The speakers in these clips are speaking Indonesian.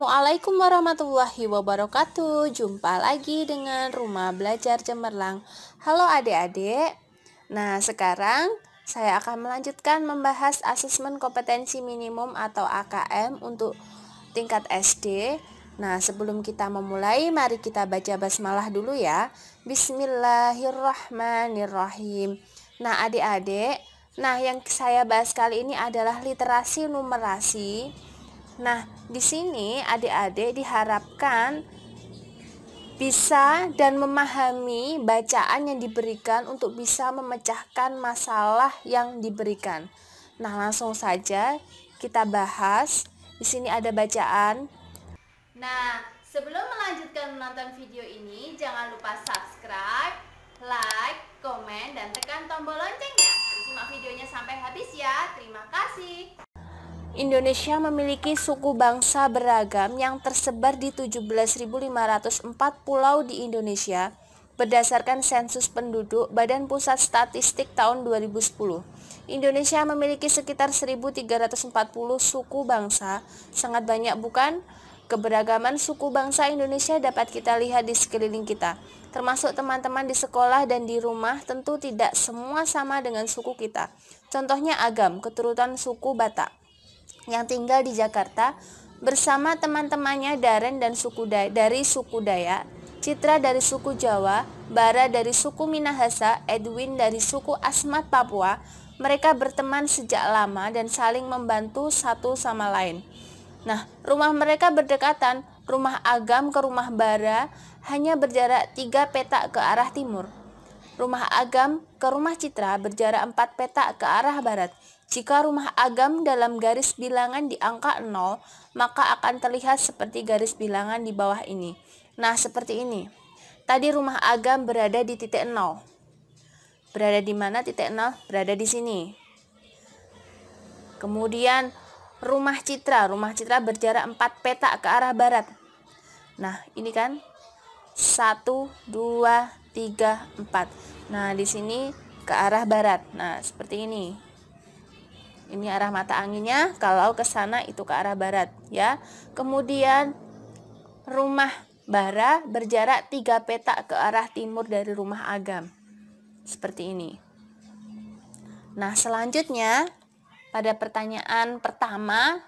Assalamualaikum warahmatullahi wabarakatuh. Jumpa lagi dengan Rumah Belajar Cemerlang. Halo adik-adik. Nah, sekarang saya akan melanjutkan membahas asesmen kompetensi minimum atau AKM untuk tingkat SD. Nah, sebelum kita memulai, mari kita baca basmalah dulu ya. Bismillahirrahmanirrahim. Nah, adik-adik, yang saya bahas kali ini adalah literasi numerasi. Nah, di sini adik-adik diharapkan bisa dan memahami bacaan yang diberikan untuk bisa memecahkan masalah yang diberikan. Nah, langsung saja kita bahas. Di sini ada bacaan. Nah, sebelum melanjutkan menonton video ini, jangan lupa subscribe, like, komen, dan tekan tombol loncengnya. Simak videonya sampai habis ya. Terima kasih. Indonesia memiliki suku bangsa beragam yang tersebar di 17.504 pulau di Indonesia berdasarkan sensus penduduk Badan Pusat Statistik tahun 2010. Indonesia memiliki sekitar 1.340 suku bangsa. Sangat banyak bukan? Keberagaman suku bangsa Indonesia dapat kita lihat di sekeliling kita. Termasuk teman-teman di sekolah dan di rumah tentu tidak semua sama dengan suku kita. Contohnya Agam, keturunan suku Batak, yang tinggal di Jakarta bersama teman-temannya Daren dan dari suku Dayak, Citra dari suku Jawa, Bara dari suku Minahasa, Edwin dari suku Asmat Papua. Mereka berteman sejak lama dan saling membantu satu sama lain. Nah, rumah mereka berdekatan. Rumah Agam ke rumah Bara hanya berjarak 3 petak ke arah timur. Rumah Agam ke rumah Citra berjarak 4 petak ke arah barat. Jika rumah Agam dalam garis bilangan di angka 0, maka akan terlihat seperti garis bilangan di bawah ini. Nah, seperti ini. Tadi rumah Agam berada di titik 0. Berada di mana titik 0? Berada di sini. Kemudian rumah Citra berjarak 4 petak ke arah barat. Nah, ini kan 1, 2, 3, 4. Nah, di sini ke arah barat. Nah, seperti ini. Ini arah mata anginnya, kalau ke sana itu ke arah barat ya. Kemudian rumah Bara berjarak 3 petak ke arah timur dari rumah Agam. Seperti ini. Nah, selanjutnya pada pertanyaan pertama,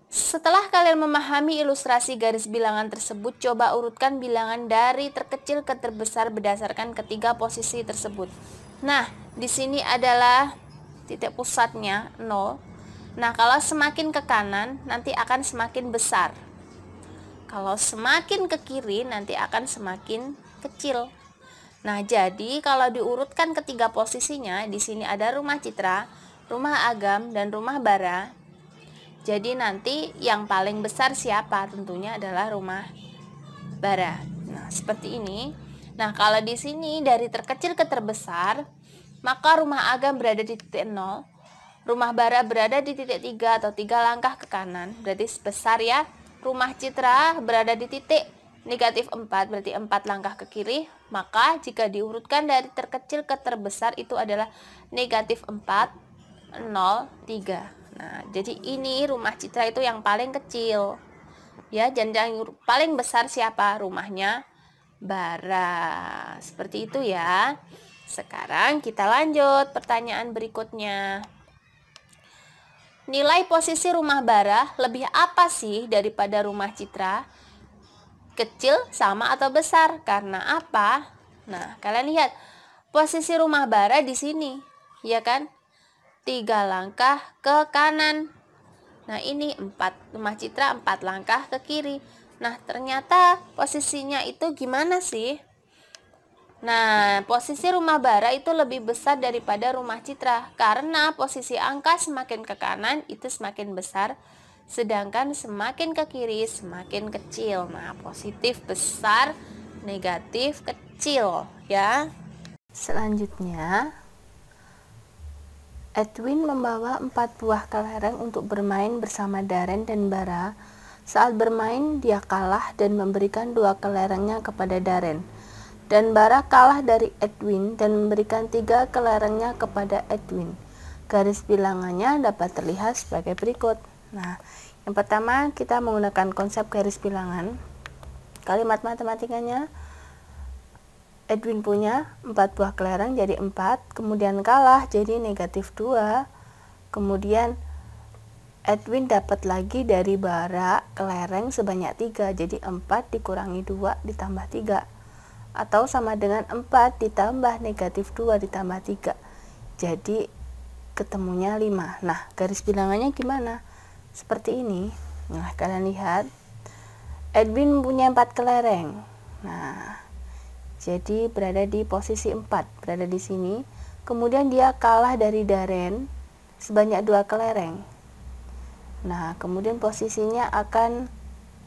setelah kalian memahami ilustrasi garis bilangan tersebut, coba urutkan bilangan dari terkecil ke terbesar berdasarkan ketiga posisi tersebut. Nah, di sini adalah titik pusatnya 0. Nah, kalau semakin ke kanan nanti akan semakin besar. Kalau semakin ke kiri nanti akan semakin kecil. Nah, jadi kalau diurutkan ketiga posisinya, di sini ada rumah Citra, rumah Agam, dan rumah Bara. Jadi nanti yang paling besar siapa? Tentunya adalah rumah Bara. Nah, seperti ini. Nah, kalau di sini dari terkecil ke terbesar, maka rumah Agam berada di titik 0, rumah Bara berada di titik 3 atau 3 langkah ke kanan, berarti besar ya. Rumah Citra berada di titik negatif 4, berarti 4 langkah ke kiri. Maka jika diurutkan dari terkecil ke terbesar itu adalah negatif 4, 0, 3. Nah, jadi ini rumah Citra itu yang paling kecil ya, dan yang paling besar siapa? Rumahnya Bara. Seperti itu ya. Sekarang kita lanjut pertanyaan berikutnya. Nilai posisi rumah Bara lebih apa sih daripada rumah Citra? Kecil, sama, atau besar? Karena apa? Nah, kalian lihat posisi rumah Bara di sini, ya kan? 3 langkah ke kanan. Nah, ini 4, rumah Citra 4 langkah ke kiri. Nah, ternyata posisinya itu gimana sih? Nah, posisi rumah Bara itu lebih besar daripada rumah Citra karena posisi angka semakin ke kanan itu semakin besar, sedangkan semakin ke kiri semakin kecil. Nah, positif besar, negatif kecil ya. Selanjutnya, Edwin membawa 4 buah kelereng untuk bermain bersama Daren dan Bara. Saat bermain, dia kalah dan memberikan 2 kelerengnya kepada Daren. Dan Bara kalah dari Edwin dan memberikan 3 kelerengnya kepada Edwin. Garis bilangannya dapat terlihat sebagai berikut. Nah, Yang pertama, kita menggunakan konsep garis bilangan. Kalimat matematikanya, Edwin punya 4 buah kelereng jadi 4, kemudian kalah jadi negatif 2, kemudian Edwin dapat lagi dari bara kelereng sebanyak 3, jadi 4 dikurangi 2 ditambah 3, atau sama dengan 4 ditambah negatif 2 ditambah 3, jadi ketemunya 5. Nah, garis bilangannya gimana? Seperti ini. Nah, kalian lihat, Edwin punya 4 kelereng. Nah, jadi berada di posisi 4, berada di sini. Kemudian dia kalah dari Daren sebanyak 2 kelereng. Nah, kemudian posisinya akan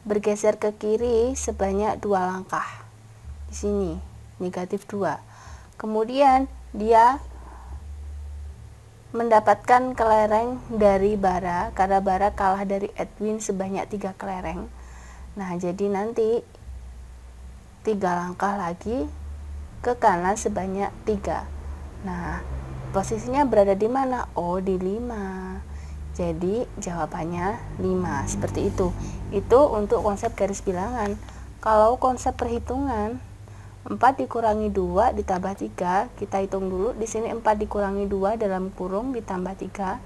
bergeser ke kiri sebanyak 2 langkah. Di sini, negatif 2. Kemudian dia mendapatkan kelereng dari bara, karena bara kalah dari Edwin sebanyak 3 kelereng. Nah, jadi nanti 3 langkah lagi ke kanan sebanyak 3. Nah, posisinya berada di mana? Oh, di 5. Jadi jawabannya 5. Seperti itu. Itu untuk konsep garis bilangan. Kalau konsep perhitungan, 4 dikurangi 2 ditambah 3, kita hitung dulu. Di sini 4 dikurangi 2 dalam kurung ditambah 3.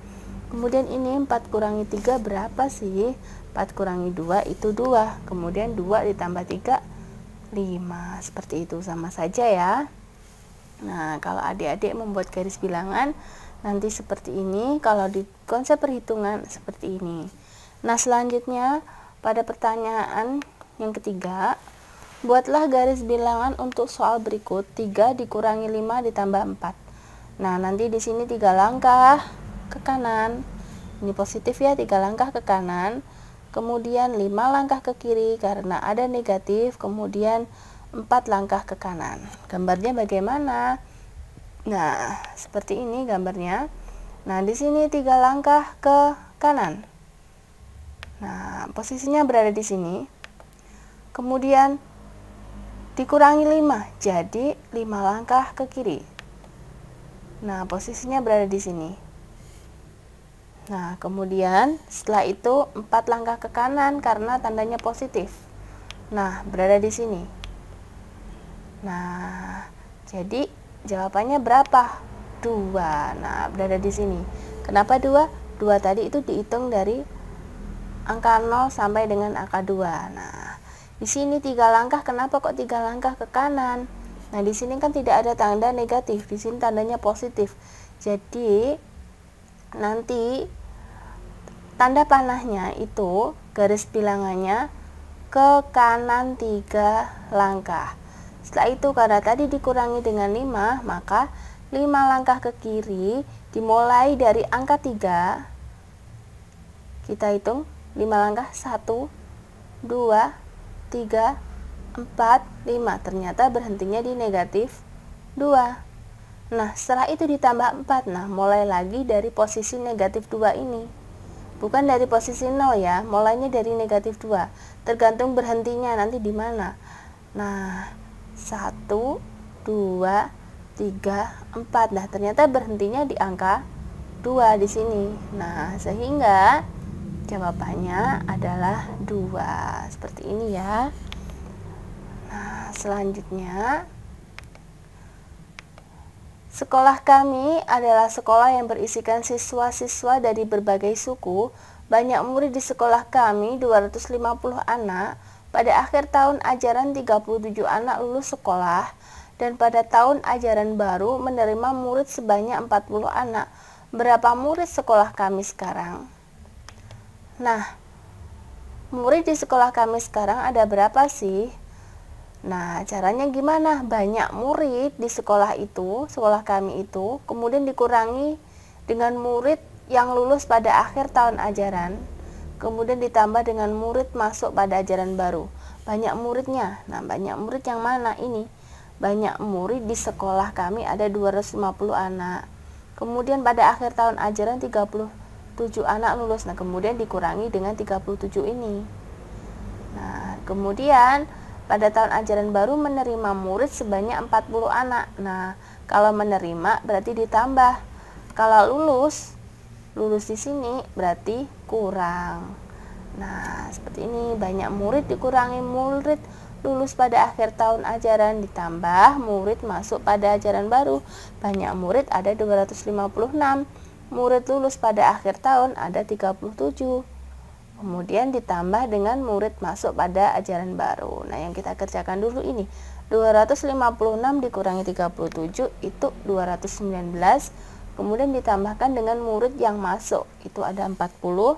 Kemudian ini 4 kurangi 3 berapa sih? 4 kurangi 2 itu 2. Kemudian 2 ditambah 3, 5. Seperti itu, sama saja ya. Nah, kalau adik-adik membuat garis bilangan nanti seperti ini, kalau di konsep perhitungan seperti ini. Nah, selanjutnya pada pertanyaan yang ketiga, buatlah garis bilangan untuk soal berikut. 3 dikurangi 5 ditambah 4. Nah, nanti di sini 3 langkah ke kanan. Ini positif ya, 3 langkah ke kanan. Kemudian 5 langkah ke kiri karena ada negatif. Kemudian 4 langkah ke kanan. Gambarnya bagaimana? Nah, seperti ini gambarnya. Nah, di sini 3 langkah ke kanan. Nah, posisinya berada di sini. Kemudian dikurangi 5, jadi 5 langkah ke kiri. Nah, posisinya berada di sini. Nah, kemudian setelah itu 4 langkah ke kanan karena tandanya positif. Nah, berada di sini. Nah, jadi jawabannya berapa? 2. Nah, berada di sini. Kenapa 2? 2 tadi itu dihitung dari angka 0 sampai dengan angka 2. Nah, di sini 3 langkah, kenapa kok 3 langkah ke kanan? Nah, di sini kan tidak ada tanda negatif, di sini tandanya positif. Jadi nanti tanda panahnya itu garis bilangannya ke kanan 3 langkah. Setelah itu karena tadi dikurangi dengan 5, maka 5 langkah ke kiri dimulai dari angka 3. Kita hitung 5 langkah, 1, 2, 3, 4, 5. Ternyata berhentinya di negatif 2. Nah, setelah itu ditambah 4. Nah, mulai lagi dari posisi negatif 2 ini. Bukan dari posisi 0 ya, mulainya dari negatif 2. Tergantung berhentinya nanti di mana. Nah, 1, 2, 3, 4. Nah, ternyata berhentinya di angka 2 di sini. Nah, sehingga jawabannya adalah 2. Seperti ini ya. Nah, selanjutnya, sekolah kami adalah sekolah yang berisikan siswa-siswa dari berbagai suku. Banyak murid di sekolah kami, 250 anak. Pada akhir tahun ajaran 37 anak lulus sekolah, dan pada tahun ajaran baru menerima murid sebanyak 40 anak. Berapa murid sekolah kami sekarang? Nah, murid di sekolah kami sekarang ada berapa sih? Nah, caranya gimana? Banyak murid di sekolah itu, sekolah kami itu, kemudian dikurangi dengan murid yang lulus pada akhir tahun ajaran, kemudian ditambah dengan murid masuk pada ajaran baru. Banyak muridnya. Nah, banyak murid yang mana ini? Banyak murid di sekolah kami ada 250 anak. Kemudian pada akhir tahun ajaran 37 anak lulus. Nah, kemudian dikurangi dengan 37 ini. Nah, kemudian pada tahun ajaran baru menerima murid sebanyak 40 anak. Nah, kalau menerima berarti ditambah. Kalau lulus di sini berarti kurang. Nah, seperti ini, banyak murid dikurangi murid lulus pada akhir tahun ajaran ditambah murid masuk pada ajaran baru. Banyak murid ada 256. Murid lulus pada akhir tahun ada 37. Kemudian ditambah dengan murid masuk pada ajaran baru. Nah, yang kita kerjakan dulu ini. 256 dikurangi 37 itu 219. Kemudian ditambahkan dengan murid yang masuk itu ada 40.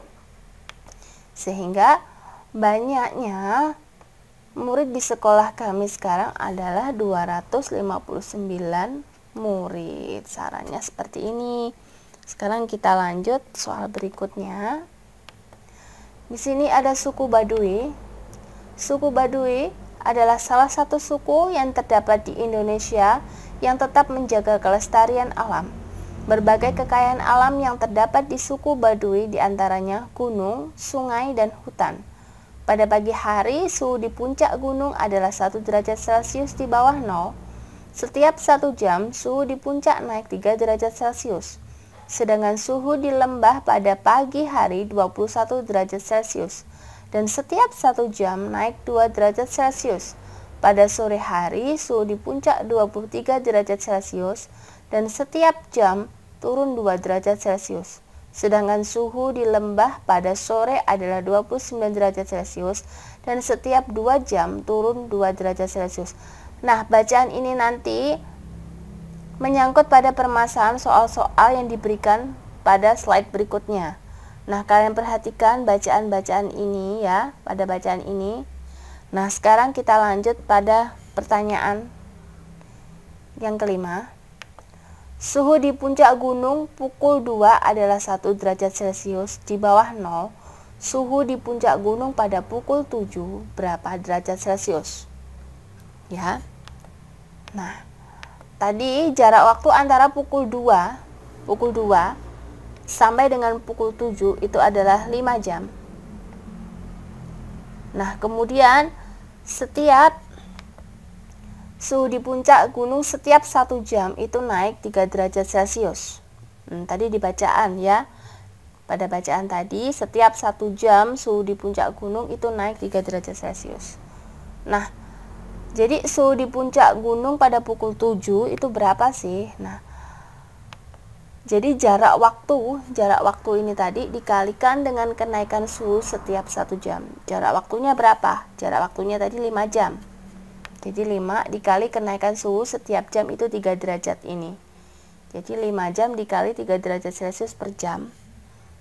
Sehingga banyaknya murid di sekolah kami sekarang adalah 259 murid. Sarannya seperti ini. Sekarang kita lanjut soal berikutnya. Di sini ada suku Baduy. Suku Baduy adalah salah satu suku yang terdapat di Indonesia yang tetap menjaga kelestarian alam. Berbagai kekayaan alam yang terdapat di suku Baduy diantaranya gunung, sungai, dan hutan. Pada pagi hari, suhu di puncak gunung adalah 1 derajat Celcius di bawah 0. Setiap 1 jam, suhu di puncak naik 3 derajat Celcius. Sedangkan suhu di lembah pada pagi hari 21 derajat Celcius. Dan setiap 1 jam naik 2 derajat Celcius. Pada sore hari, suhu di puncak 23 derajat Celcius. Dan setiap jam turun 2 derajat Celcius. Sedangkan suhu di lembah pada sore adalah 29 derajat Celcius dan setiap 2 jam turun 2 derajat Celcius. Nah, bacaan ini nanti menyangkut pada permasalahan soal-soal yang diberikan pada slide berikutnya. Nah, kalian perhatikan bacaan-bacaan ini ya, pada bacaan ini. Nah, sekarang kita lanjut pada pertanyaan yang kelima. Suhu di puncak gunung pukul 2 adalah 1 derajat Celcius di bawah 0. Suhu di puncak gunung pada pukul 7 berapa derajat Celcius? Ya. Nah, tadi jarak waktu antara pukul 2 sampai dengan pukul 7 itu adalah 5 jam. Nah, kemudian setiap suhu di puncak gunung setiap 1 jam itu naik 3 derajat Celcius. Tadi di bacaan ya. Pada bacaan tadi setiap 1 jam suhu di puncak gunung itu naik 3 derajat Celcius. Nah, jadi suhu di puncak gunung pada pukul 7 itu berapa sih? Nah, jadi jarak waktu ini tadi dikalikan dengan kenaikan suhu setiap 1 jam. Jarak waktunya berapa? Jarak waktunya tadi 5 jam. Jadi 5 dikali kenaikan suhu setiap jam itu 3 derajat ini. Jadi 5 jam dikali 3 derajat Celcius per jam.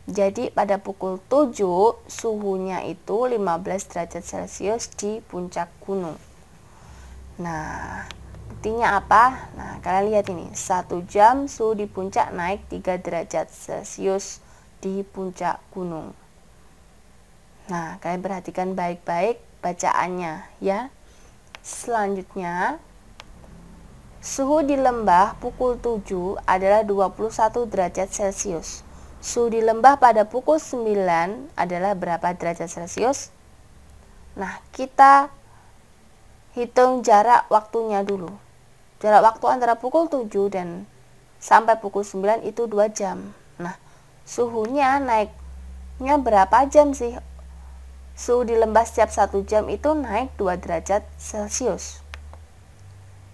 Jadi pada pukul 7 suhunya itu 15 derajat Celcius di puncak gunung. Nah, buktinya apa? Nah, kalian lihat ini. 1 jam suhu di puncak naik 3 derajat Celcius di puncak gunung. Nah, kalian perhatikan baik-baik bacaannya ya. Selanjutnya, suhu di lembah pukul 7 adalah 21 derajat Celcius. Suhu di lembah pada pukul 9 adalah berapa derajat Celcius? Nah, kita hitung jarak waktunya dulu. Jarak waktu antara pukul 7 dan sampai pukul 9 itu 2 jam. Nah, suhunya naiknya berapa jam sih? Suhu di lembah setiap 1 jam itu naik 2 derajat Celcius.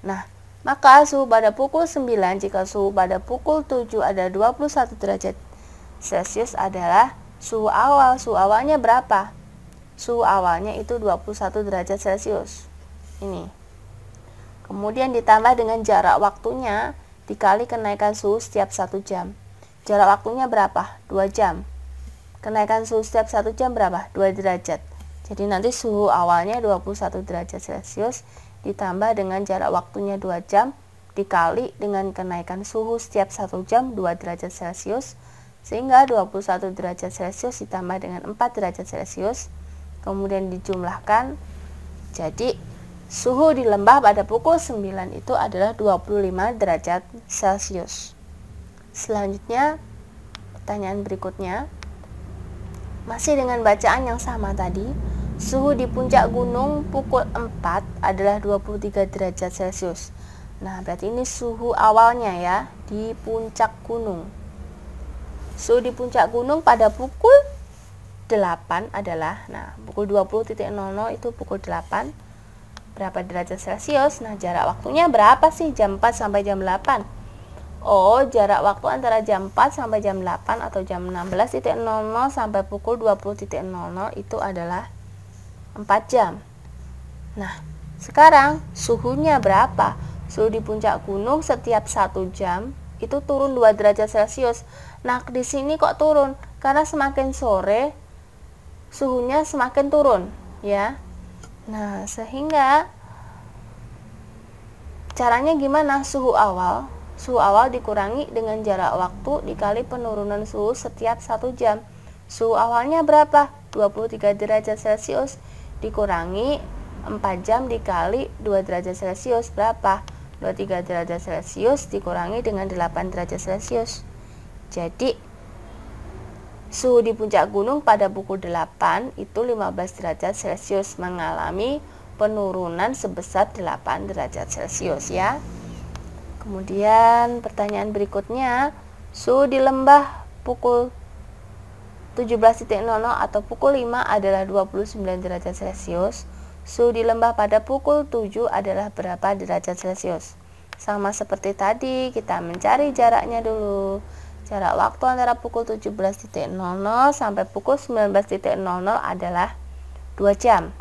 Nah, maka suhu pada pukul 9 jika suhu pada pukul 7 ada 21 derajat Celcius adalah suhu awal. Suhu awalnya berapa? Suhu awalnya itu 21 derajat Celcius. Ini. Kemudian ditambah dengan jarak waktunya dikali kenaikan suhu setiap 1 jam. Jarak waktunya berapa? 2 jam. Kenaikan suhu setiap 1 jam berapa? 2 derajat. Jadi nanti suhu awalnya 21 derajat Celcius ditambah dengan jarak waktunya 2 jam dikali dengan kenaikan suhu setiap 1 jam 2 derajat Celcius. Sehingga 21 derajat Celcius ditambah dengan 4 derajat Celcius. Kemudian dijumlahkan. Jadi suhu di lembah pada pukul 9 itu adalah 25 derajat Celcius. Selanjutnya, pertanyaan berikutnya. Masih dengan bacaan yang sama tadi, suhu di puncak gunung pukul 4 adalah 23 derajat Celcius. Nah, berarti ini suhu awalnya ya, di puncak gunung. Suhu di puncak gunung pada pukul 8 8 adalah, nah pukul 20.00 itu pukul 8, berapa derajat Celcius? Nah jarak waktunya berapa sih? Jam 4 sampai jam 8. Oh, jarak waktu antara jam 4 sampai jam 8 atau jam 16.00 sampai pukul 20.00 itu adalah 4 jam. Nah, sekarang suhunya berapa? Suhu di puncak gunung setiap 1 jam itu turun 2 derajat Celcius. Nah, di sini kok turun? Karena semakin sore suhunya semakin turun, ya. Nah, sehingga caranya gimana? Suhu awal dikurangi dengan jarak waktu dikali penurunan suhu setiap 1 jam. Suhu awalnya berapa? 23 derajat Celcius dikurangi 4 jam dikali 2 derajat Celcius berapa? 23 derajat Celcius dikurangi dengan 8 derajat Celcius. Jadi suhu di puncak gunung pada pukul 8 itu 15 derajat Celcius, mengalami penurunan sebesar 8 derajat Celcius, ya. Kemudian pertanyaan berikutnya, suhu di lembah pukul 17.00 atau pukul 5 adalah 29 derajat Celcius. Suhu di lembah pada pukul 7 adalah berapa derajat Celcius? Sama seperti tadi, kita mencari jaraknya dulu. Jarak waktu antara pukul 17.00 sampai pukul 19.00 adalah 2 jam.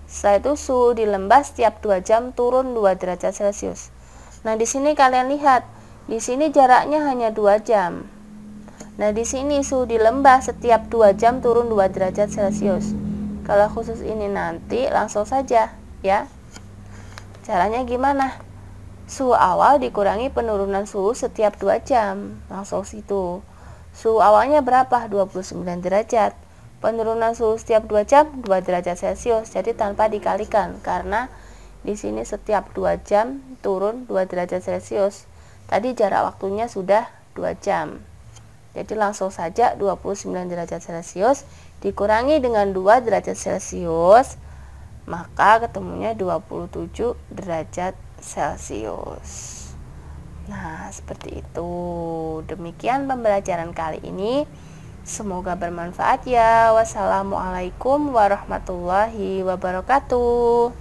Setelah itu suhu di lembah setiap 2 jam turun 2 derajat Celcius. Nah, di sini kalian lihat, di sini jaraknya hanya 2 jam. Nah, di sini suhu di lembah setiap 2 jam turun 2 derajat Celcius. Kalau khusus ini nanti langsung saja, ya. Caranya gimana? Suhu awal dikurangi penurunan suhu setiap 2 jam. Langsung situ. Suhu awalnya berapa? 29 derajat. Penurunan suhu setiap 2 jam 2 derajat Celcius. Jadi tanpa dikalikan karena di sini setiap 2 jam turun 2 derajat Celcius. Tadi jarak waktunya sudah 2 jam. Jadi langsung saja 29 derajat Celcius dikurangi dengan 2 derajat Celcius, maka ketemunya 27 derajat Celcius. Nah, seperti itu. Demikian pembelajaran kali ini. Semoga bermanfaat ya. Wassalamualaikum warahmatullahi wabarakatuh.